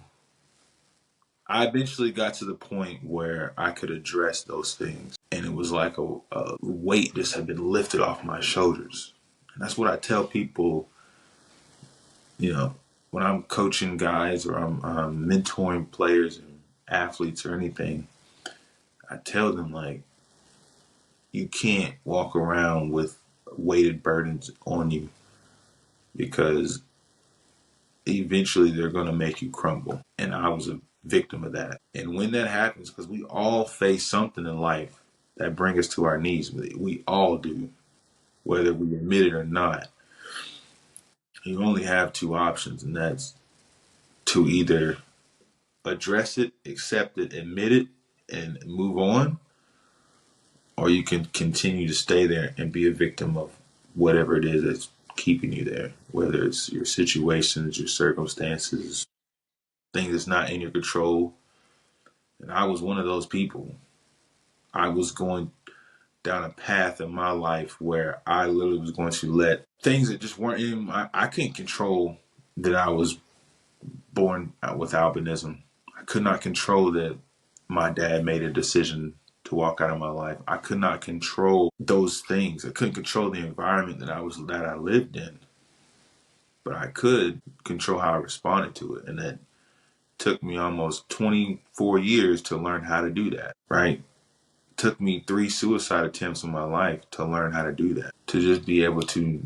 I eventually got to the point where I could address those things. And it was like a weight just had been lifted off my shoulders. And that's what I tell people, you know, when I'm coaching guys or I'm mentoring players and athletes or anything. I tell them, like, you can't walk around with weighted burdens on you because eventually they're going to make you crumble. And I was a victim of that. And when that happens, because we all face something in life that brings us to our knees, we all do, whether we admit it or not. You only have two options, and that's to either address it, accept it, admit it, and move on, or you can continue to stay there and be a victim of whatever it is that's keeping you there, whether it's your situations, your circumstances, things that's not in your control. And I was one of those people. I was going down a path in my life where I literally was going to let things that just weren't in I couldn't control that I was born with albinism. I could not control that my dad made a decision to walk out of my life. I could not control those things. I couldn't control the environment that I lived in, but I could control how I responded to it. And that took me almost 24 years to learn how to do that, right? It took me 3 suicide attempts in my life to learn how to do that, to just be able to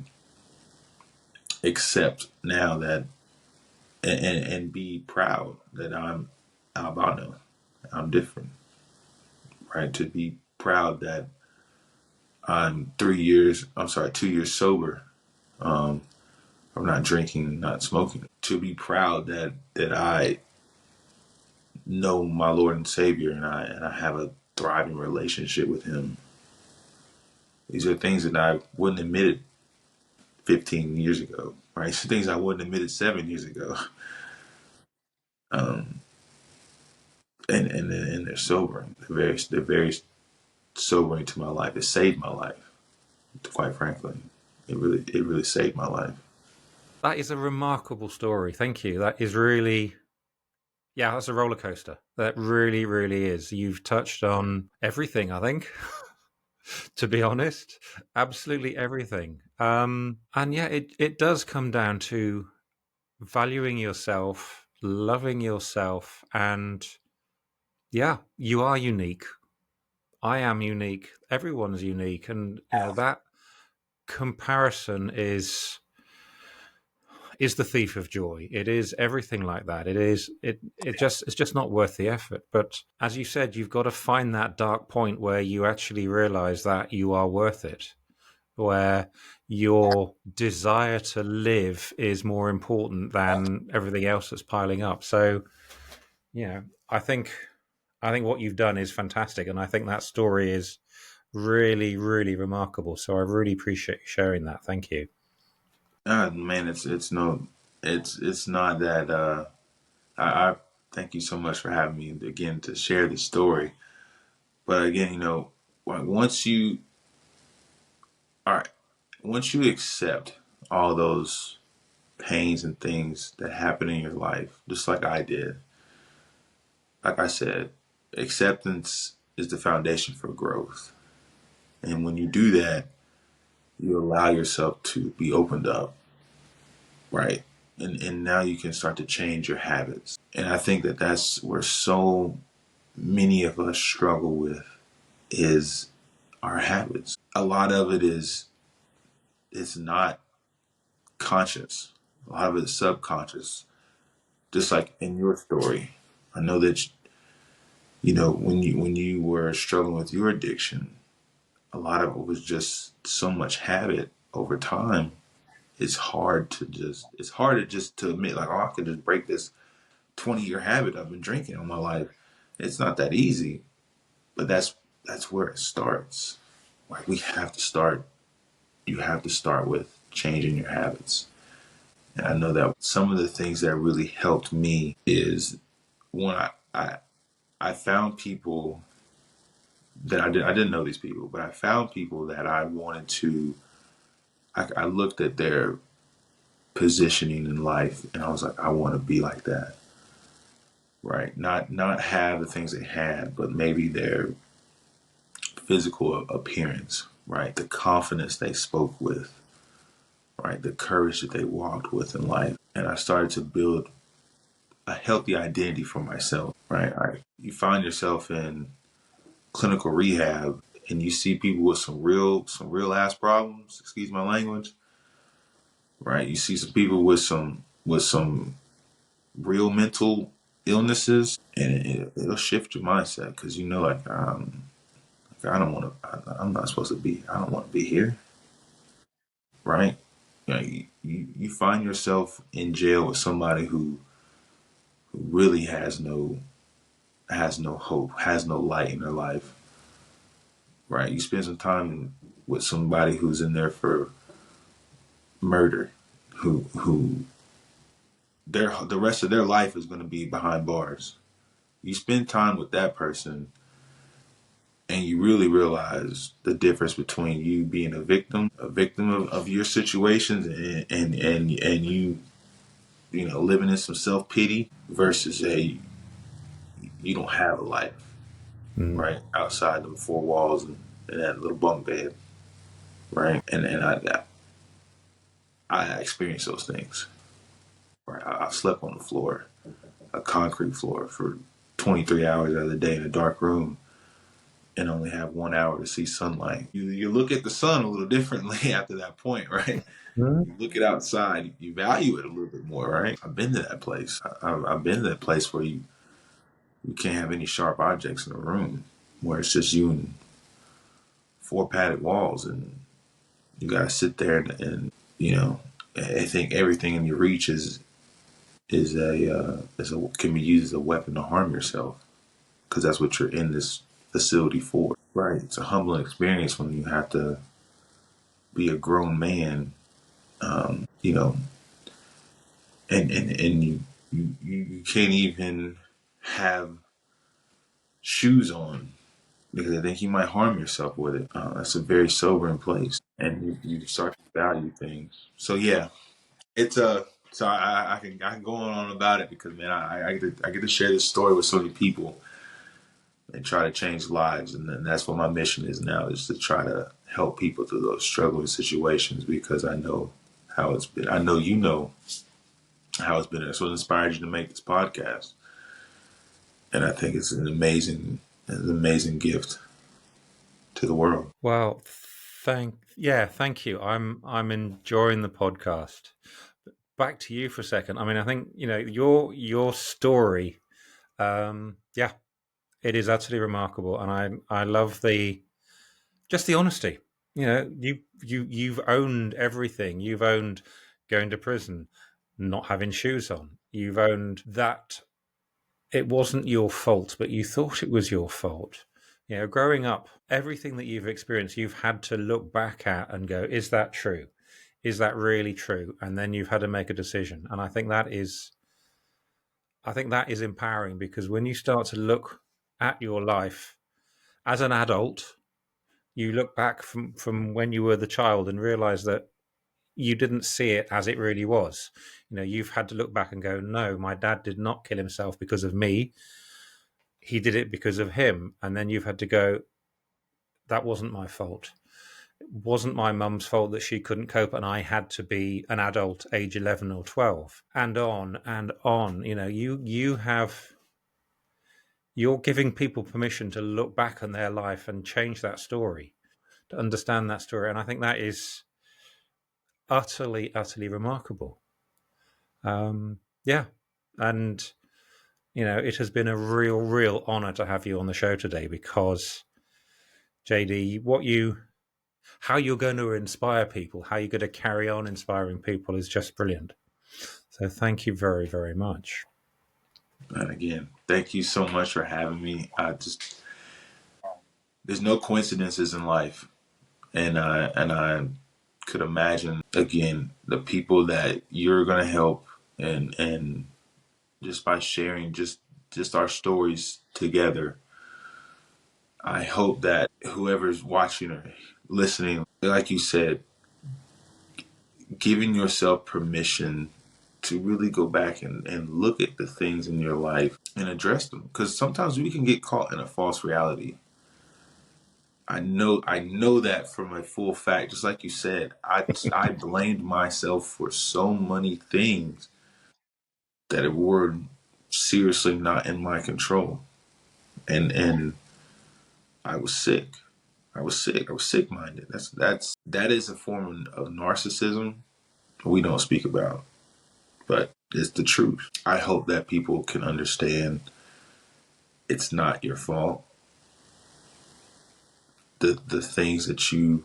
accept now that and be proud that I'm albino. I'm different, right? To be proud that I'm 2 years sober. Um, I'm not drinking, not smoking. To be proud that I know my Lord and Savior and I have a thriving relationship with Him. These are things that I wouldn't admit it 15 years ago, right? These are things I wouldn't admit it 7 years ago. Um, and they're sobering. They're very sobering to my life. It saved my life, quite frankly. It really saved my life. That is a remarkable story. Thank you. That is really, yeah, that's a roller coaster. That really, really is. You've touched on everything, I think, to be honest. Absolutely everything. And yeah, it does come down to valuing yourself, loving yourself, and yeah, you are unique. I am unique. Everyone's unique. And, you know, that comparison is the thief of joy. It is everything like that. It's just not worth the effort. But as you said, you've got to find that dark point where you actually realize that you are worth it, where your desire to live is more important than everything else that's piling up. So, you know, I think what you've done is fantastic, and I think that story is really, really remarkable. So I really appreciate you sharing that. Thank you. Man, it's not that I Thank you so much for having me again to share this story. But again, once you all right, once you accept all those pains and things that happen in your life, just like I did, like I said, acceptance is the foundation for growth. And when you do that, you allow yourself to be opened up, right? And now you can start to change your habits. And I think that that's where so many of us struggle with is our habits. A lot of it is it's not conscious. A lot of it is subconscious. Just like in your story, I know that when you were struggling with your addiction, a lot of it was just so much habit over time. It's hard to just to admit like, oh, I could just break this 20-year habit I've been drinking all my life. It's not that easy, but that's where it starts. Like we have to start. You have to start with changing your habits. And I know that some of the things that really helped me is when I found people that I didn't know these people, but I found people that I wanted to. I looked at their positioning in life, and I was like, I want to be like that, right? Not have the things they had, but maybe their physical appearance, right? The confidence they spoke with, right? The courage that they walked with in life, and I started to build a healthy identity for myself, right? You find yourself in clinical rehab, and you see people with some real ass problems. Excuse my language, right? You see some people with some real mental illnesses, and it'll shift your mindset because like I don't want to. I'm not supposed to be. I don't want to be here, right? You find yourself in jail with somebody who really has no hope, has no light in their life, right? You spend some time with somebody who's in there for murder, who the rest of their life is going to be behind bars. You spend time with that person, and you really realize the difference between you being a victim of your situations, and living in some self pity versus you don't have a life Mm. right outside them four walls and that little bunk bed, right? And I experienced those things. Right, I slept on the floor, a concrete floor, for 23 hours out of the day in a dark room, and only have 1 hour to see sunlight. You look at the sun a little differently after that point, right? Mm. You look at outside, you value it a little bit more, right? I've been to that place. I've been to that place where you can't have any sharp objects in the room, where it's just you and four padded walls, and you gotta sit there and I think everything in your reach can be used as a weapon to harm yourself because that's what you're in this facility for. Right. It's a humbling experience when you have to be a grown man, you know, and you can't even have shoes on because I think you might harm yourself with it. That's a very sobering place, and you start to value things. So yeah, it's a. So I can go on about it because man, I get to share this story with so many people and try to change lives. And then that's what my mission is now, is to try to help people through those struggling situations because I know how it's been. I know you know how it's been. That's what inspired you to make this podcast. And I think it's an amazing gift to the world. Well, thank you. I'm enjoying the podcast. Back to you for a second. I mean, I think your story. Yeah, it is absolutely remarkable, and I love the honesty. You've owned everything. You've owned going to prison, not having shoes on. You've owned that it wasn't your fault, but you thought it was your fault. Growing up, everything that you've experienced, you've had to look back at and go, is that true? Is that really true? And then you've had to make a decision. And I think that is I think that is empowering, because when you start to look at your life as an adult, you look back from when you were the child and realize that you didn't see it as it really was. You've had to look back and go, no, my dad did not kill himself because of me. He did it because of him. And then you've had to go, that wasn't my fault. It wasn't my mum's fault that she couldn't cope and I had to be an adult age 11 or 12, and on and on. You're giving people permission to look back on their life and change that story, to understand that story. And I think that is utterly, utterly remarkable. Yeah. And, it has been a real, real honor to have you on the show today, because JD, how you're going to inspire people, how you're going to carry on inspiring people is just brilliant. So thank you very, very much. And again, thank you so much for having me. There's no coincidences in life. And I could imagine, again, the people that you're going to help, and just by sharing just our stories together, I hope that whoever's watching or listening, like you said, giving yourself permission to really go back and look at the things in your life and address them. Because sometimes we can get caught in a false reality. I know that from a full fact. Just like you said, I blamed myself for so many things that were seriously not in my control. And I was sick. I was sick. I was sick minded. That is a form of narcissism we don't speak about, but it's the truth. I hope that people can understand it's not your fault. The things that you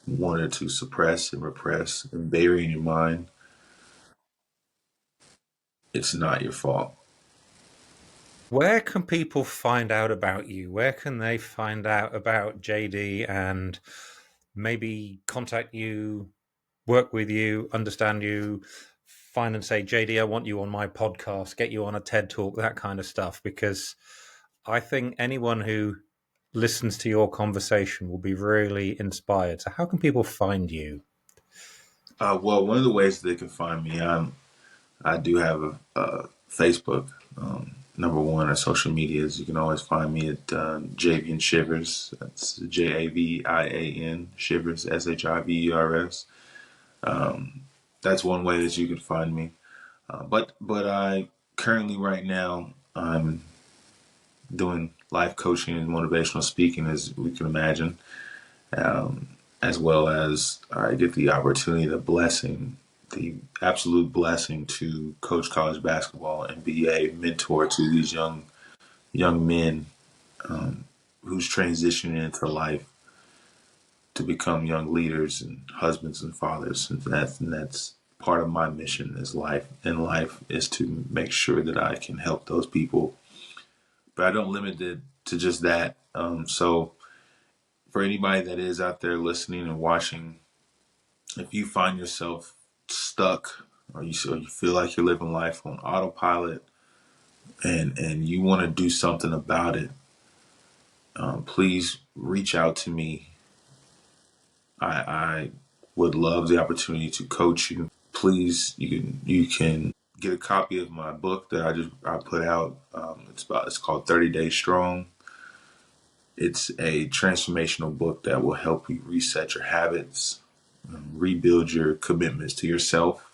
wanted to suppress and repress and bury in your mind, it's not your fault. Where can people find out about you? Where can they find out about JD and maybe contact you, work with you, understand you, find and say, JD, I want you on my podcast, get you on a TED talk, that kind of stuff? Because I think anyone who listens to your conversation will be really inspired. So how can people find you? Well, one of the ways they can find me, I do have a Facebook. Number one, our social medias. You can always find me at Javian Shivers. That's Javian Shivers, Shivers. That's one way that you can find me. But I currently, right now, I'm doing life coaching and motivational speaking, as we can imagine, um, as well as I get the opportunity, the absolute blessing to coach college basketball and be a mentor to these young men who's transitioning into life to become young leaders and husbands and fathers. And that's part of my mission is life. And life is to make sure that I can help those people. But I don't limit it to just that. So for anybody that is out there listening and watching, if you find yourself stuck, or you feel like you're living life on autopilot, and you want to do something about it, please reach out to me. I would love the opportunity to coach you. Please, you can get a copy of my book that I put out. It's called 30 Days Strong. It's a transformational book that will help you reset your habits, rebuild your commitments to yourself,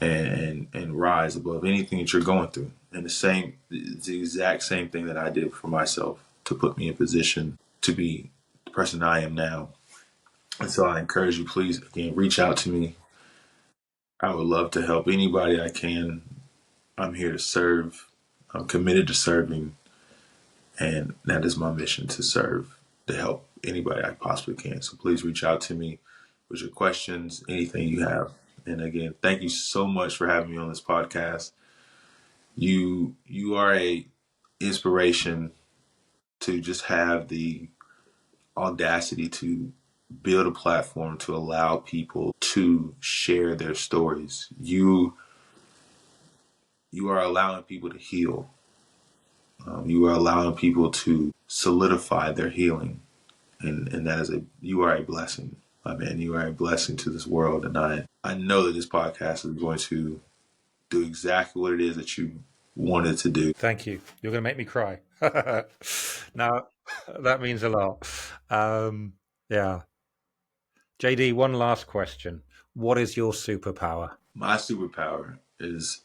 and rise above anything that you're going through. And it's the exact same thing that I did for myself to put me in position to be the person I am now. And so I encourage you, please, again, reach out to me. I would love to help anybody I can. I'm here to serve. I'm committed to serving, and that is my mission, to serve, to help anybody I possibly can. So please reach out to me with your questions, anything you have. And again, thank you so much for having me on this podcast. You are a inspiration to just have the audacity to build a platform to allow people to share their stories. you are allowing people to heal. You are allowing people to solidify their healing. And that is you are a blessing, my man. You are a blessing to this world. And I know that this podcast is going to do exactly what it is that you wanted to do. Thank you. You're going to make me cry. Now, that means a lot. Yeah. JD, one last question. What is your superpower? My superpower is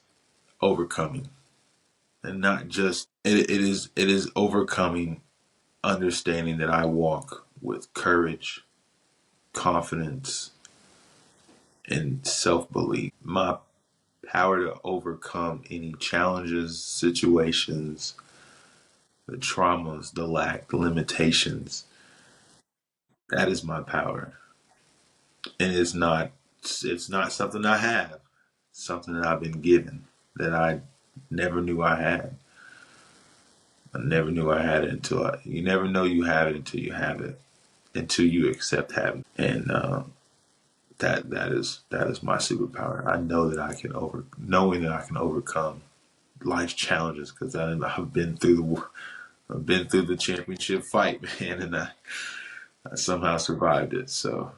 overcoming. And not just it is overcoming, understanding that I walk with courage, confidence, and self-belief. My power to overcome any challenges, situations, the traumas, the lack, the limitations. That is my power. And it's not something I have. It's something that I've been given that I never knew I had. I never knew I had it you never know you have it until you have it, until you accept having it. And that is my superpower. I know that knowing that I can overcome life's challenges, because I've been through the championship fight, man, and I somehow survived it. So,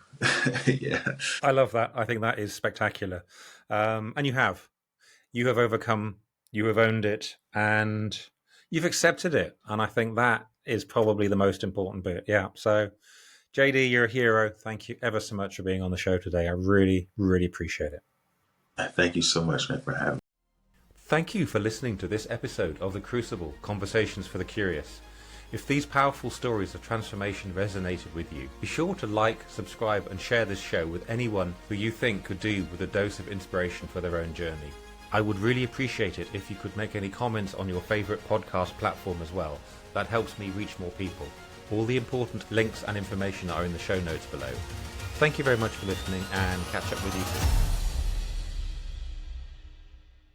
yeah. I love that. I think that is spectacular. And you have overcome, you have owned it, and you've accepted it. And I think that is probably the most important bit. Yeah. So, JD, you're a hero. Thank you ever so much for being on the show today. I really, really appreciate it. Thank you so much, man, for having me. Thank you for listening to this episode of The Crucible, Conversations for the Curious. If these powerful stories of transformation resonated with you, be sure to like, subscribe, and share this show with anyone who you think could do with a dose of inspiration for their own journey. I would really appreciate it if you could make any comments on your favorite podcast platform as well. That helps me reach more people. All the important links and information are in the show notes below. Thank you very much for listening, and catch up with you soon.